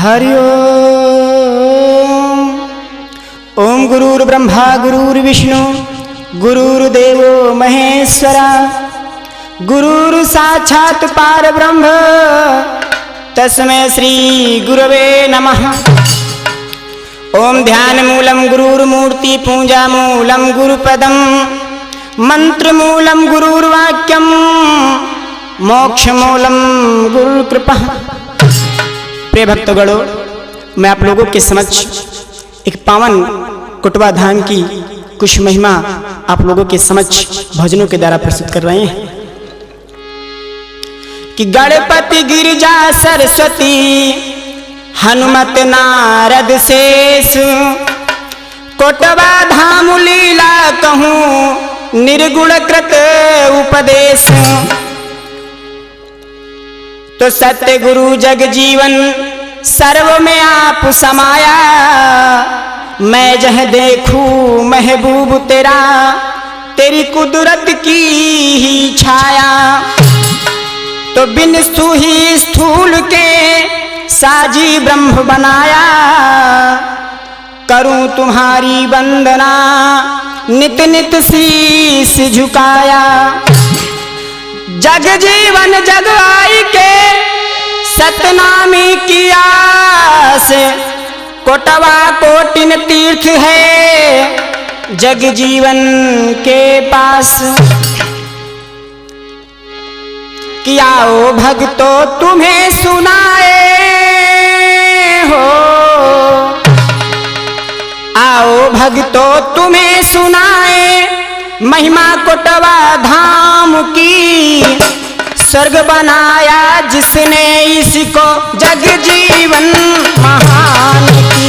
हरि ओम गुरुर्ब्रह्मा गुरुर्विष्णु गुरुर्देवो महेश्वरा गुरुर् साक्षात् परब्रह्म तस्मै श्री गुरवे नमः। ओम ध्यान मूलम गुरुर्मूर्ति पूजा मूलम गुरुपदम मंत्र मूलम गुरुर्वाक्यम मोक्ष मूलम गुरुकृपा। प्रिय भक्तगणों, मैं आप लोगों के समक्ष एक पावन कोटवा धाम की कुछ महिमा आप लोगों के समक्ष भजनों के द्वारा प्रस्तुत कर रहे हैं कि गणपति गिरिजा सरस्वती हनुमत नारद शेष कोटवा धाम लीला कहूँ निर्गुण कृत उपदेश। तो सत्य गुरु जग जीवन सर्व में आप समाया मैं जह देखूं महबूब तेरा तेरी कुदरत की ही छाया। तो बिन सूही स्थूल के साजी ब्रह्म बनाया करूं तुम्हारी वंदना नित नित शीश झुकाया। जग जीवन जग आई के सतनामी की आस कोटवा कोटिन तीर्थ है जग जीवन के पास। कि आओ भक्तो तुम्हें सुनाए हो आओ भक्तो तुम्हें सुनाए महिमा कोटवा धाम की। स्वर्ग बनाया जिसने इसको जग जीवन महान की।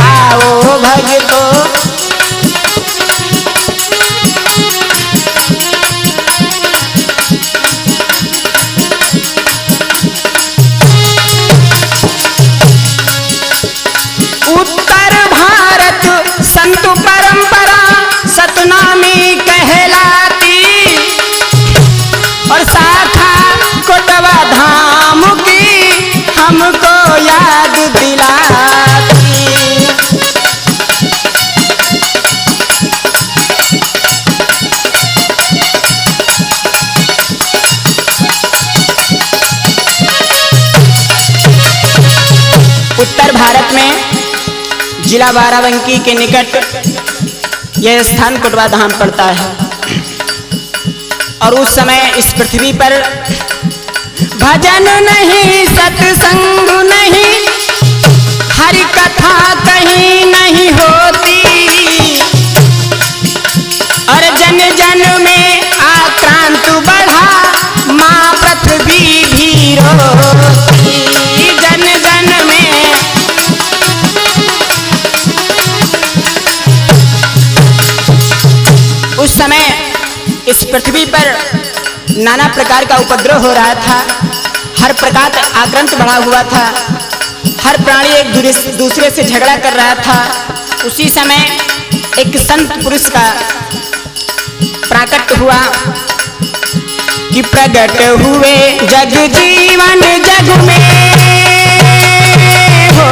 आओ भक्तो उत्तर भारत संत परंपरा सतनामी कहलाती और शाखा कोटवा धाम की हमको याद दिलाती। उत्तर भारत में जिला बाराबंकी के निकट यह स्थान कोटवा धाम पड़ता है और उस समय इस पृथ्वी पर भजन नहीं सत्संग नहीं हरि कथा कहीं नहीं होती और जन जन में आक्रांत बढ़ा माँ पृथ्वी भी रोती। जन जन में उस समय इस पृथ्वी पर नाना प्रकार का उपद्रव हो रहा था, हर प्रकार का आक्रांत बढ़ा हुआ था, हर प्राणी एक दूसरे से झगड़ा कर रहा था। उसी समय एक संत पुरुष का प्राकट हुआ कि प्रकट हुए जग जीवन जग में हो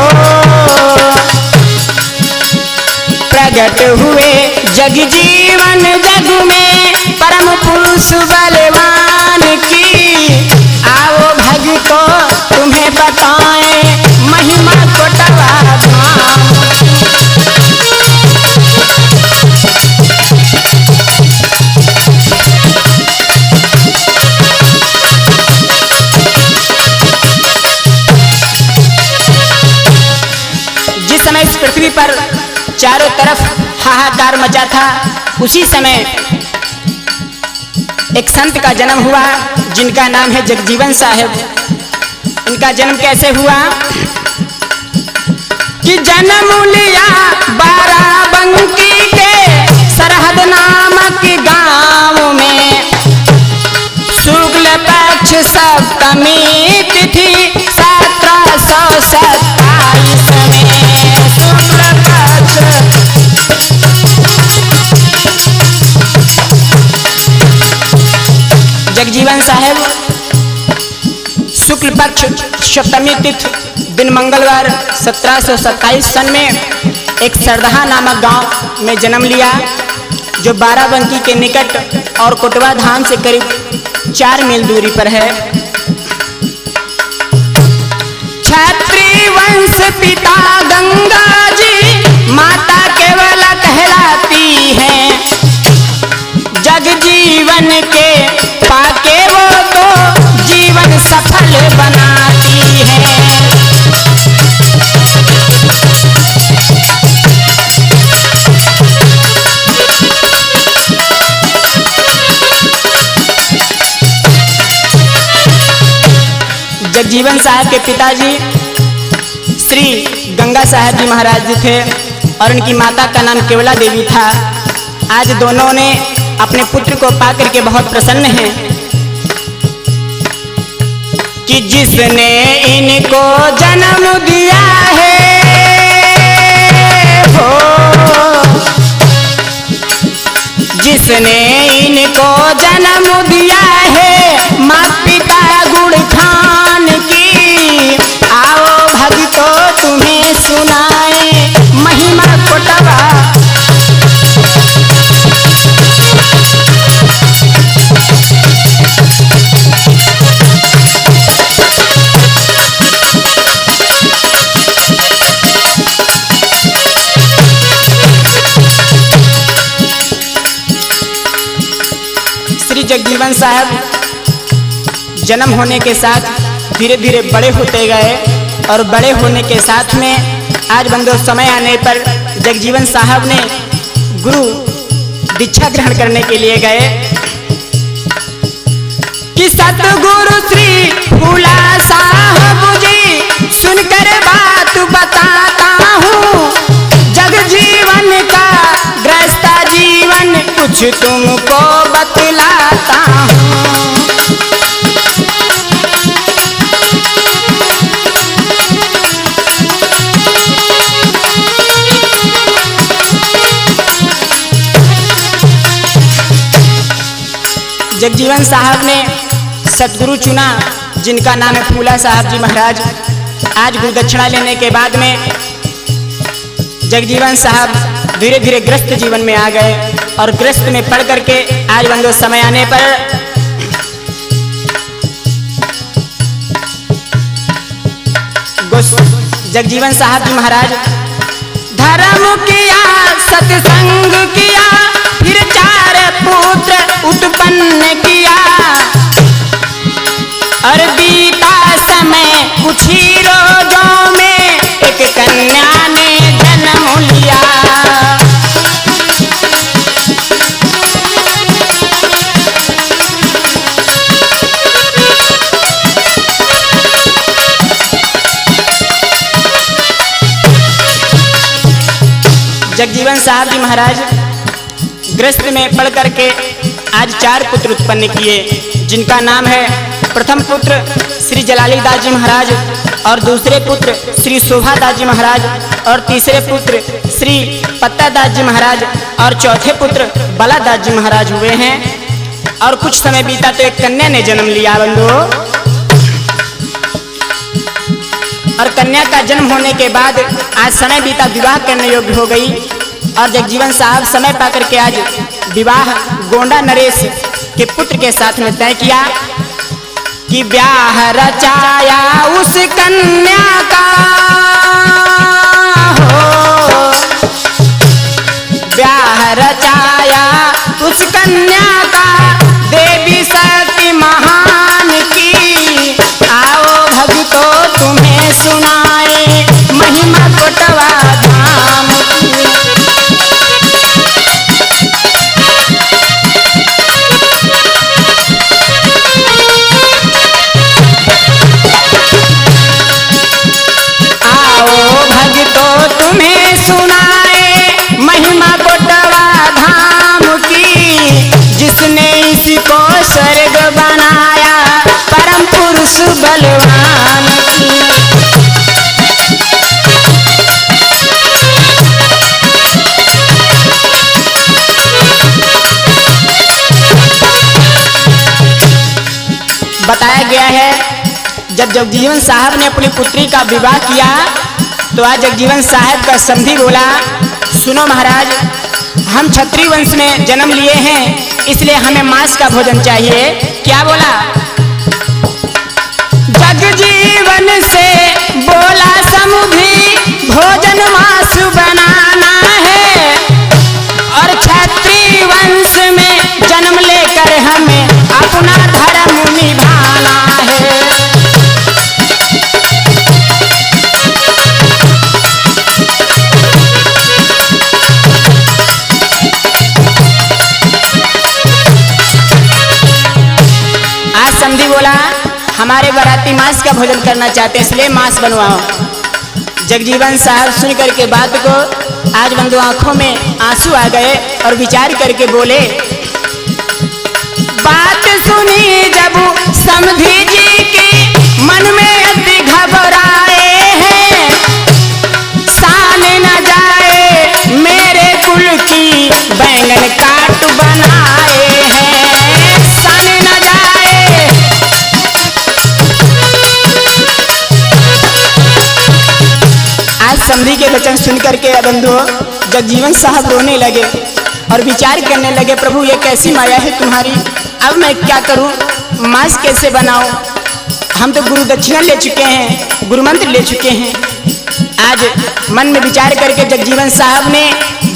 प्रकट हुए जग जीवन जग में परम पुरुष बलवान की। आओ भक्तो तुम्हें बताएं महिमा कोटवा धाम। जिस समय इस पृथ्वी पर चारों तरफ हाहाकार मचा था उसी समय एक संत का जन्म हुआ जिनका नाम है जगजीवन साहेब। इनका जन्म कैसे हुआ कि जन्म लिया बाराबंकी के सरहद नामक गांव में शुक्ल पक्ष सप्तमी तिथि 1727 में। शुक्ल पक्ष जगजीवन साहेब शुक्ल पक्ष सप्तमी तिथि दिन मंगलवार 1727 सन में एक सरदहा नामक गांव में जन्म लिया, जो बाराबंकी के निकट और कोटवा धाम से करीब 4 मील दूरी पर है। क्षत्रिय वंश पिता गंगा जी माता केवल कहलाती हैं, जग जीवन के पाके वो तो जीवन सफल बनाती है। जगजीवन साहब के पिताजी श्री गंगा साहब जी महाराज जी थे और उनकी माता का नाम केवला देवी था। आज दोनों ने अपने पुत्र को पाकर के बहुत प्रसन्न हैं कि जिसने इनको जन्म दिया है हो, जिसने इनको जन्म दिया है माँ पिता गुण खान की, आओ भक्तों तुम्हें सुनाए महिमा कोटवा। श्री जगजीवन साहब जन्म होने के साथ धीरे धीरे बड़े होते गए और बड़े होने के साथ में आज बंदो समय आने पर जगजीवन साहब ने गुरु दीक्षा ग्रहण करने के लिए गए कि सतगुरु श्री फूला साहब जी सुनकर बात बताता हूँ, जग जीवन का गृहस्थ जीवन कुछ तुमको बतलाता हूँ। जगजीवन साहब ने सतगुरु चुना जिनका नाम है फूला साहब जी महाराज। आज गुरु दक्षिणा लेने के बाद में जगजीवन साहब धीरे धीरे ग्रस्त जीवन में आ गए और ग्रस्त में पढ़ करके आज बंदो समय आने पर जगजीवन साहब जी महाराज धर्म किया सत्संग किया फिर 4 पुत्र उत्पन्न किया, और बीता समय कुछ ही रोजों में एक कन्या ने जन्म लिया। जगजीवन साहब जी महाराज गृहस्थ में पढ़ करके आज 4 पुत्र उत्पन्न किए, जिनका नाम है प्रथम पुत्र श्री जलालीदास जी महाराज और दूसरे पुत्र श्री शोभादास जी महाराज और तीसरे पुत्र श्री पत्तादास जी महाराज और चौथे पुत्र बलादास जी महाराज हुए हैं। और कुछ समय बीता तो एक कन्या ने जन्म लिया बंधु, और कन्या का जन्म होने के बाद आज समय बीता विवाह करने योग्य हो गई। और जगजीवन साहब समय पाकर के आज विवाह गोंडा नरेश के पुत्र के साथ में तय किया कि ब्याह रचाया उस कन्या का हो, ब्याह रचाया उस कन्या का देवी शक्ति महान की, आओ भक्तों तुम्हें सुनाए महिमा कोटवा धाम की। तुम्हें सुनाए महिमा कोटवा धाम की, जिसने इसको स्वर्ग बनाया परम पुरुष बलवान की। बताया गया है जब जगजीवन साहब ने अपनी पुत्री का विवाह किया तो आज जगजीवन साहब का समधी बोला, सुनो महाराज, हम क्षत्रिय वंश में जन्म लिए हैं, इसलिए हमें मांस का भोजन चाहिए। क्या बोला? जगजीवन से बोला समधी, भोजन मांस बनाना है, और क्षत्रिय वंश में जन्म लेकर हमें अपना धर्म निभाना है। आज समधी बोला, हमारे बाराती मांस का भोजन करना चाहते हैं, इसलिए मांस बनवाओ। जगजीवन साहब सुन करके बात को आज बंधु आंखों में आंसू आ गए और विचार करके बोले, बात सुनी जब समधी जी की मन में अति घबराए हैं, सान न जाए मेरे कुल की बैंगन काट बनाए हैं, सान न जाए। आज समधी के वचन सुन करके बंधु जगजीवन साहब रोने लगे और विचार करने लगे, प्रभु ये कैसी माया है तुम्हारी, अब मैं क्या करूं, मांस कैसे बनाऊं? हम तो गुरु दक्षिणा ले चुके हैं, गुरु मंत्र ले चुके हैं। आज मन में विचार करके जगजीवन साहब ने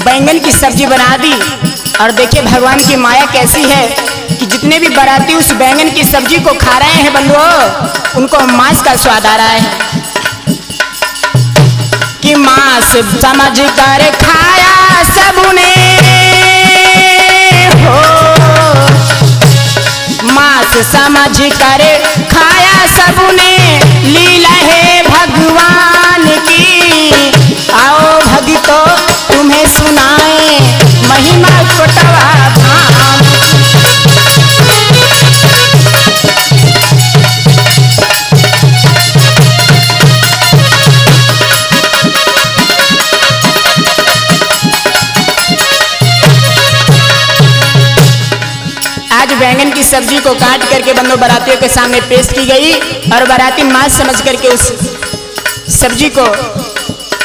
बैंगन की सब्जी बना दी और देखिए भगवान की माया कैसी है कि जितने भी बाराती उस बैंगन की सब्जी को खा रहे हैं बंधुओं, उनको मांस का स्वाद आ रहा है कि मांस समझ कर खाया सबने हो, मांस समझ कर खाया सबने, लीला है भगवान की, आओ भक्तो तुम्हें सुनाए महिमा कोटवा धाम। आज बैंगन की सब्जी को काट करके बंदो बारातियों के सामने पेश की गई और बाराती मांस समझ करके उस सब्जी को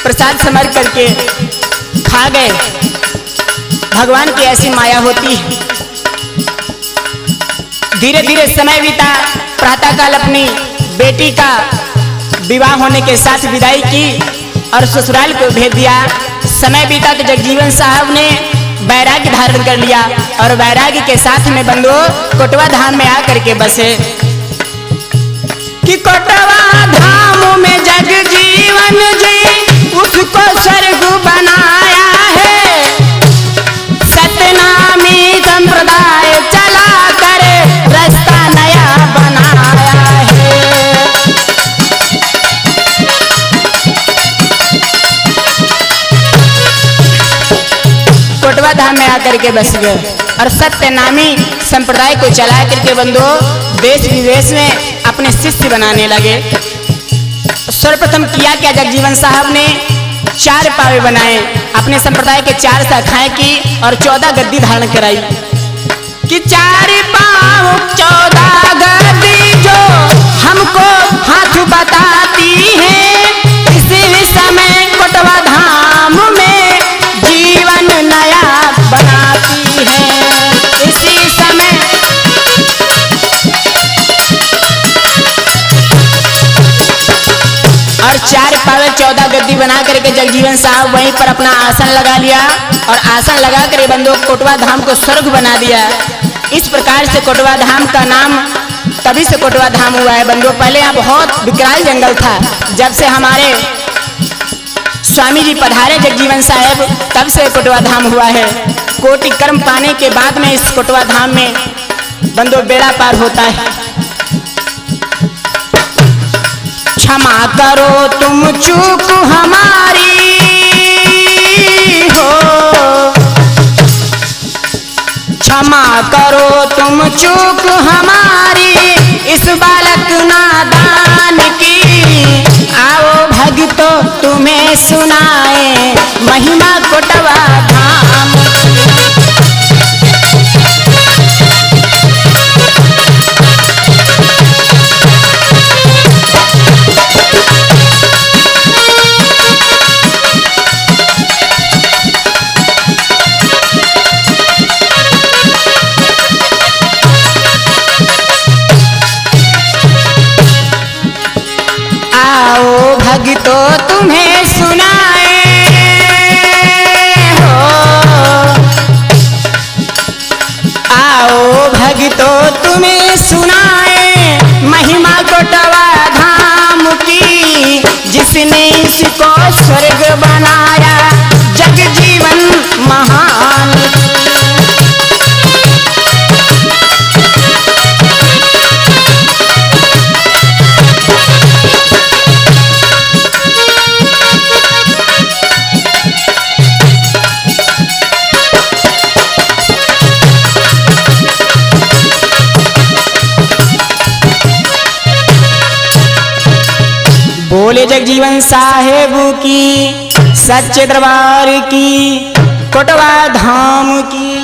प्रसाद समझ करके खा गए। भगवान की ऐसी माया होती है। धीरे धीरे समय बीता, प्रातःकाल अपनी बेटी का विवाह होने के साथ विदाई की और ससुराल को भेज दिया। समय बीता तो जगजीवन साहब ने वैराग्य धारण कर लिया और वैराग्य के साथ में बंधु कोटवा धाम में आकर के बसे कि कोटवा धाम में जगजीवन जी उसको स्वर्ग बनाया है, सतनामी संप्रदाय चला कर रास्ता नया बनाया है। कोटवा धाम में आकर के बस गए और सत्यनामी संप्रदाय को चला करके बंधु देश विदेश में अपने शिष्य बनाने लगे। सर्वप्रथम किया क्या, जगजीवन साहब ने 4 पावे बनाए, अपने संप्रदाय के 4 शाखाएं की और 14 गद्दी धारण कराई कि 4 पाव 14 गद्दी जो हमको हाथ बताती है, इसी समय कोटवा धाम में जीवन नया बनाती है, इसी समय। और 4 पावे 14 गद्दी बना करके जगजीवन साहब वहीं पर अपना आसन लगा लिया और आसन लगा कर बंधु कोटवा धाम को स्वर्ग बना दिया। इस प्रकार से कोटवा धाम का नाम तभी से कोटवा धाम हुआ है बंधु। पहले यहाँ बहुत विकराल जंगल था, जब से हमारे स्वामी जी पधारे जगजीवन साहब तब से कोटवा धाम हुआ है। कोटि कर्म पाने के बाद में इस कोटवा धाम में बंधु बेड़ा पार होता है। क्षमा करो तुम चूक हमारी हो, क्षमा करो तुम चूक हमारी, इस बालक नादान की, आओ भक्तो तुम्हें सुनाए महिमा कोटवा धाम। भक्तों तुम्हें सुनाए हो, आओ भक्तों तुम्हें सुनाए महिमा कोटवा धाम की, जिसने इसको स्वर्ग बनाया जग जीवन महान। बोले जगजीवन साहेब की, सच्चे दरबार की, कोटवा धाम की।